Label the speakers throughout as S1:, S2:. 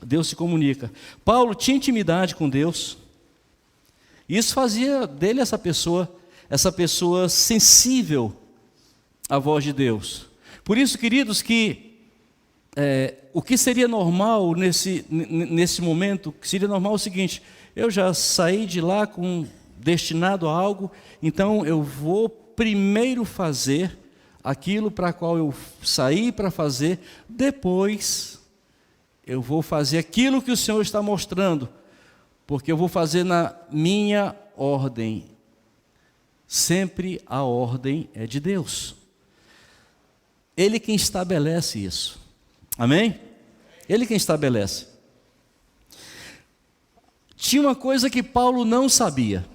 S1: Deus se comunica. Paulo tinha intimidade com Deus. Isso fazia dele essa pessoa sensível à voz de Deus. Por isso, queridos, que o que seria normal nesse momento, que seria normal é o seguinte: eu já saí de lá destinado a algo, então eu vou primeiro fazer aquilo para qual eu saí para fazer, depois eu vou fazer aquilo que o Senhor está mostrando, porque eu vou fazer na minha ordem. Sempre a ordem é de Deus. Ele quem estabelece isso. Amém? Ele quem estabelece. Tinha uma coisa que Paulo não sabia.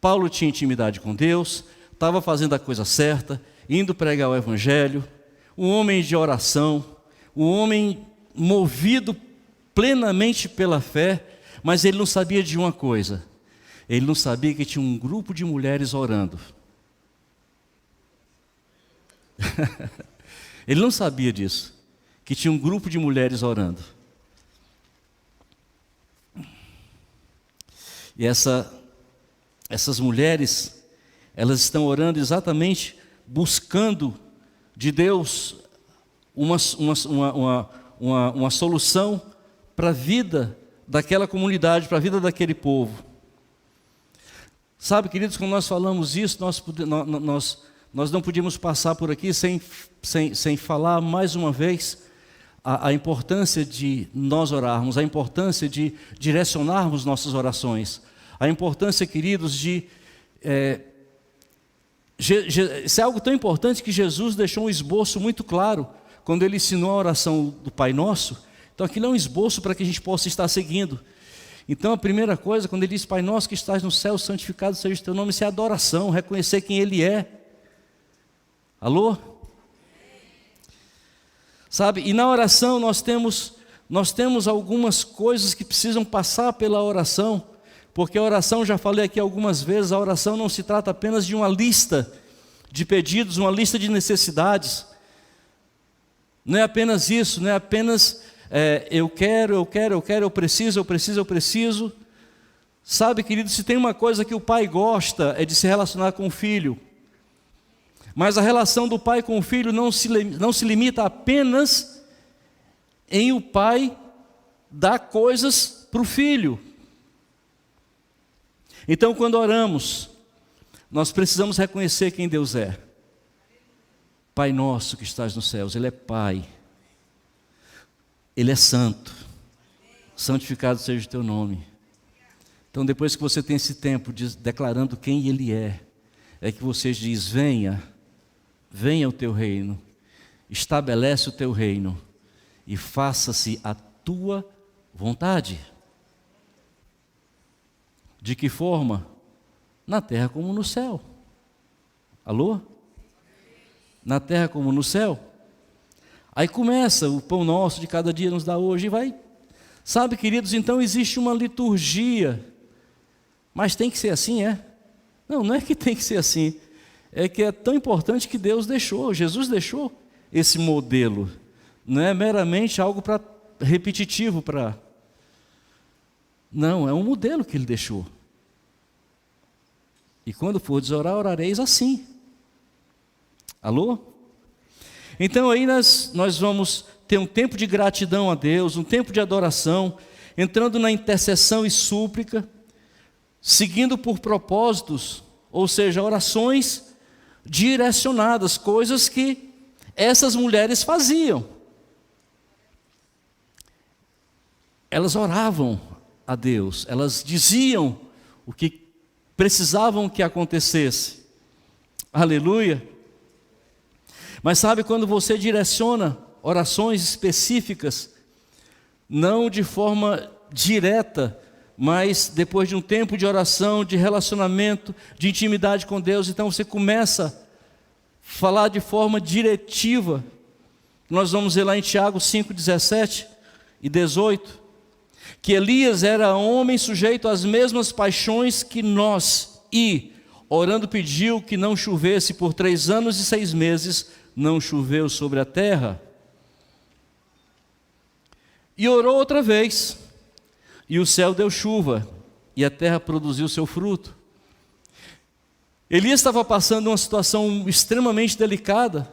S1: Paulo tinha intimidade com Deus, estava fazendo a coisa certa, indo pregar o Evangelho, um homem de oração, um homem movido plenamente pela fé, mas ele não sabia de uma coisa: ele não sabia que tinha um grupo de mulheres orando. Ele não sabia disso, que tinha um grupo de mulheres orando. E essas mulheres, elas estão orando exatamente buscando de Deus uma solução para a vida daquela comunidade, para a vida daquele povo. Sabe, queridos, quando nós falamos isso, nós não podíamos passar por aqui sem falar mais uma vez a importância de nós orarmos, a importância de direcionarmos nossas orações, a importância, queridos, de... isso é algo tão importante que Jesus deixou um esboço muito claro quando Ele ensinou a oração do Pai Nosso. Então aquilo é um esboço para que a gente possa estar seguindo. Então a primeira coisa, quando Ele diz: Pai Nosso que estás no céu, santificado seja o teu nome, isso é adoração, reconhecer quem Ele é. Alô? Sabe, e na oração nós temos algumas coisas que precisam passar pela oração, porque a oração, já falei aqui algumas vezes, a oração não se trata apenas de uma lista de pedidos, uma lista de necessidades. Não é apenas isso, não é apenas eu quero, eu preciso. Sabe, querido, se tem uma coisa que o pai gosta, é de se relacionar com o filho. Mas a relação do pai com o filho não se limita apenas em o pai dar coisas para o filho. Então, quando oramos, nós precisamos reconhecer quem Deus é. Pai nosso que estás nos céus, Ele é Pai. Ele é santo. Santificado seja o teu nome. Então, depois que você tem esse tempo declarando quem Ele é que você diz: venha o teu reino, estabelece o teu reino e faça-se a tua vontade. De que forma? Na terra como no céu. Alô? Na terra como no céu. Aí começa: o pão nosso de cada dia nos dá hoje, e vai. Sabe, queridos, então existe uma liturgia. Mas tem que ser assim, é? Não é que tem que ser assim. É que é tão importante que Deus deixou, Jesus deixou esse modelo. Não é meramente algo repetitivo para... Não, é um modelo que Ele deixou. E quando fordes orar, orareis assim. Alô? Então aí nós vamos ter um tempo de gratidão a Deus, um tempo de adoração, entrando na intercessão e súplica, seguindo por propósitos, ou seja, orações direcionadas, coisas que essas mulheres faziam. Elas oravam a Deus, elas diziam o que precisavam que acontecesse. Aleluia. Mas sabe, quando você direciona orações específicas, não de forma direta, mas depois de um tempo de oração, de relacionamento, de intimidade com Deus, então você começa a falar de forma diretiva. Nós vamos ver lá em Tiago 5:17 e 18, que Elias era homem sujeito às mesmas paixões que nós, e orando pediu que não chovesse por 3 anos e 6 meses, não choveu sobre a terra. E orou outra vez, e o céu deu chuva, e a terra produziu seu fruto. Elias estava passando uma situação extremamente delicada,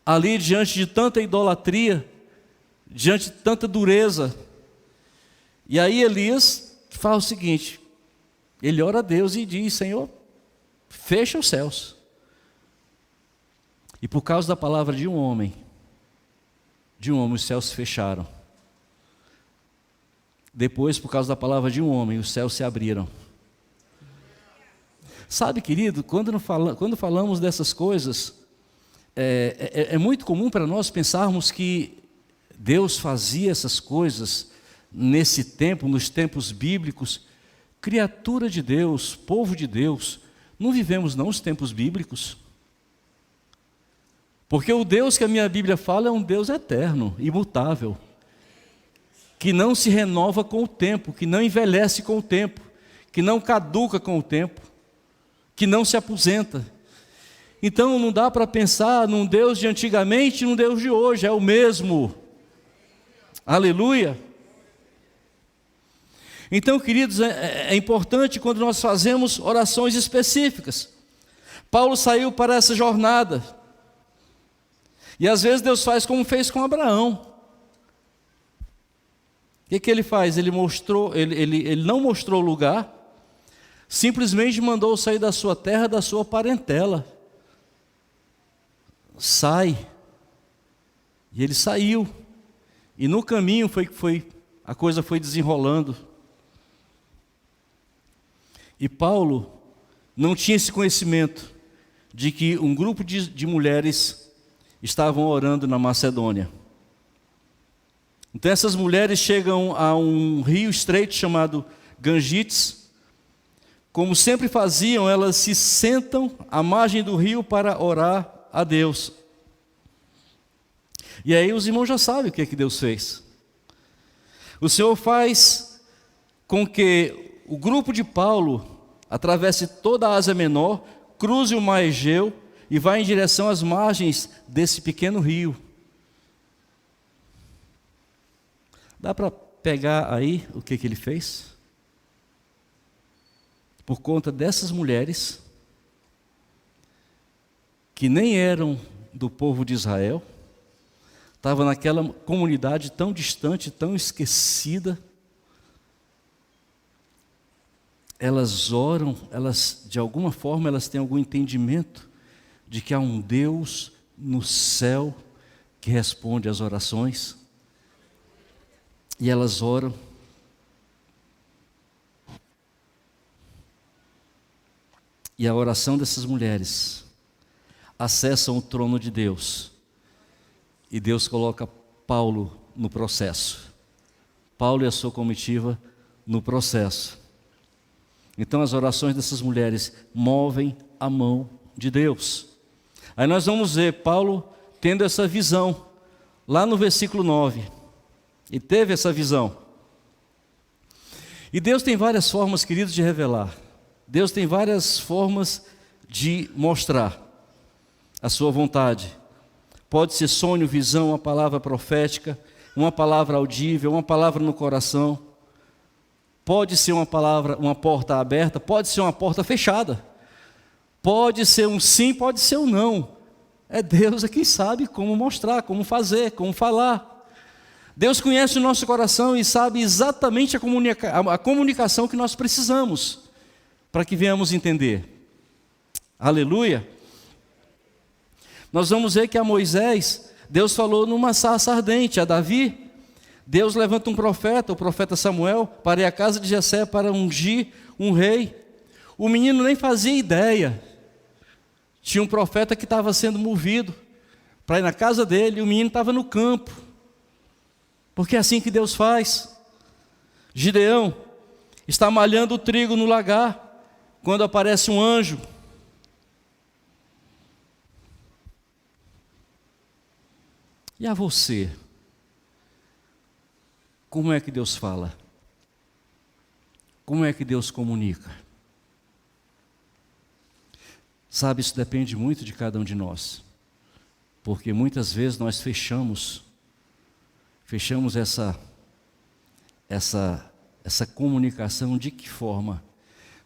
S1: ali diante de tanta idolatria, diante de tanta dureza. E aí Elias fala o seguinte, ele ora a Deus e diz: Senhor, fecha os céus. E por causa da palavra de um homem, os céus se fecharam. Depois, por causa da palavra de um homem, os céus se abriram. Sabe, querido, quando falamos dessas coisas, é muito comum para nós pensarmos que Deus fazia essas coisas nesse tempo, nos tempos bíblicos. Criatura de Deus, povo de Deus, não vivemos não os tempos bíblicos. Porque o Deus que a minha Bíblia fala é um Deus eterno, imutável, que não se renova com o tempo, que não envelhece com o tempo, que não caduca com o tempo, que não se aposenta. Então não dá para pensar num Deus de antigamente e num Deus de hoje, é o mesmo. Aleluia! Então, queridos, é importante quando nós fazemos orações específicas. Paulo saiu para essa jornada, e às vezes Deus faz como fez com Abraão. O que ele faz? Ele não mostrou o lugar, simplesmente mandou sair da sua terra, da sua parentela. Sai. E ele saiu. E no caminho a coisa foi desenrolando. E Paulo não tinha esse conhecimento de que um grupo de mulheres estavam orando na Macedônia. Então essas mulheres chegam a um rio estreito chamado Gangites. Como sempre faziam, elas se sentam à margem do rio para orar a Deus. E aí os irmãos já sabem o que é que Deus fez. O Senhor faz com que o grupo de Paulo atravesse toda a Ásia Menor, cruze o mar Egeu e vá em direção às margens desse pequeno rio. Dá para pegar aí o que ele fez? Por conta dessas mulheres, que nem eram do povo de Israel, estavam naquela comunidade tão distante, tão esquecida. Elas oram, de alguma forma, elas têm algum entendimento de que há um Deus no céu que responde às orações. E elas oram. E a oração dessas mulheres acessam o trono de Deus. E Deus coloca Paulo no processo. Paulo e a sua comitiva no processo. Então as orações dessas mulheres movem a mão de Deus. Aí nós vamos ver Paulo tendo essa visão, lá no versículo 9. E teve essa visão. E Deus tem várias formas, queridos, de revelar. Deus tem várias formas de mostrar a sua vontade. Pode ser sonho, visão, uma palavra profética, uma palavra audível, uma palavra no coração. Pode ser uma palavra, uma porta aberta, pode ser uma porta fechada. Pode ser um sim, pode ser um não. É Deus quem sabe como mostrar, como fazer, como falar. Deus conhece o nosso coração e sabe exatamente a comunicação que nós precisamos para que venhamos entender. Aleluia! Nós vamos ver que a Moisés, Deus falou numa sarça ardente. A Davi, Deus levanta um profeta, o profeta Samuel, para ir à casa de Jessé para ungir um rei. O menino nem fazia ideia. Tinha um profeta que estava sendo movido para ir na casa dele, e o menino estava no campo. Porque é assim que Deus faz. Gideão está malhando o trigo no lagar, quando aparece um anjo. E a você? Como é que Deus fala? Como é que Deus comunica? Sabe, isso depende muito de cada um de nós. Porque muitas vezes nós fechamos fechamos essa comunicação de que forma?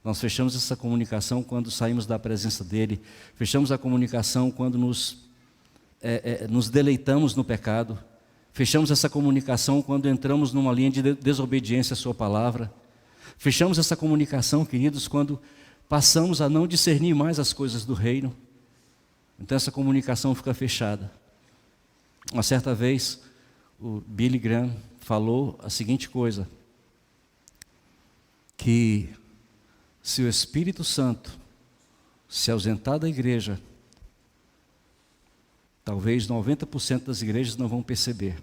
S1: Nós fechamos essa comunicação quando saímos da presença dEle, fechamos a comunicação quando nos deleitamos no pecado, fechamos essa comunicação quando entramos numa linha de desobediência à Sua palavra, fechamos essa comunicação, queridos, quando passamos a não discernir mais as coisas do reino. Então essa comunicação fica fechada. Uma certa vez, o Billy Graham falou a seguinte coisa, que se o Espírito Santo se ausentar da igreja, talvez 90% das igrejas não vão perceber.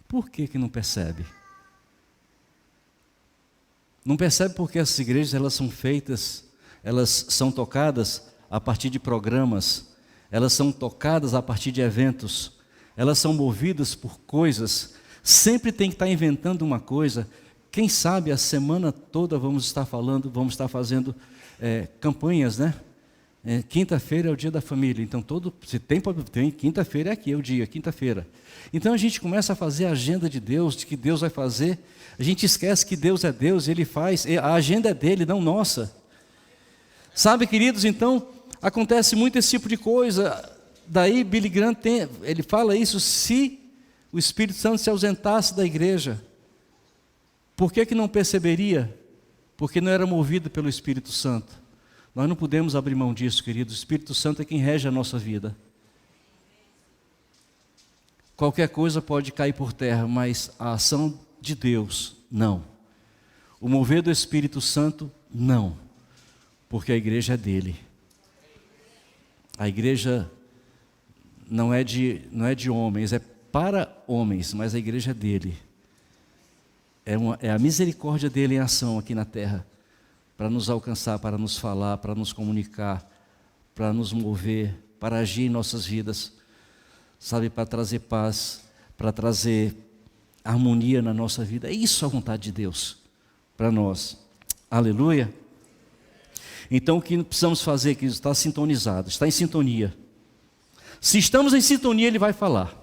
S1: Por que não percebe? Não percebe porque essas igrejas elas são tocadas a partir de programas, elas são tocadas a partir de eventos, elas são movidas por coisas, sempre tem que estar inventando uma coisa. Quem sabe a semana toda vamos estar fazendo campanhas, né? Quinta-feira é o dia da família, então se tem quinta-feira é aqui, é o dia, quinta-feira. Então a gente começa a fazer a agenda de Deus, de que Deus vai fazer, a gente esquece que Deus é Deus, Ele faz, a agenda é dele, não nossa. Sabe, queridos, então acontece muito esse tipo de coisa. Daí Billy Graham ele fala isso, se o Espírito Santo se ausentasse da igreja, por que não perceberia? Porque não era movido pelo Espírito Santo. Nós não podemos abrir mão disso, queridos. O Espírito Santo é quem rege a nossa vida. Qualquer coisa pode cair por terra, mas a ação de Deus, não. O mover do Espírito Santo, não. Porque a igreja é dele. A igreja não é de homens, é para homens, mas a igreja é dele. É a misericórdia dele em ação aqui na terra, para nos alcançar, para nos falar, para nos comunicar, para nos mover, para agir em nossas vidas, sabe, para trazer paz, para trazer harmonia na nossa vida. É isso a vontade de Deus para nós. Aleluia. Então o que precisamos fazer, que está sintonizado, está em sintonia. Se estamos em sintonia, Ele vai falar.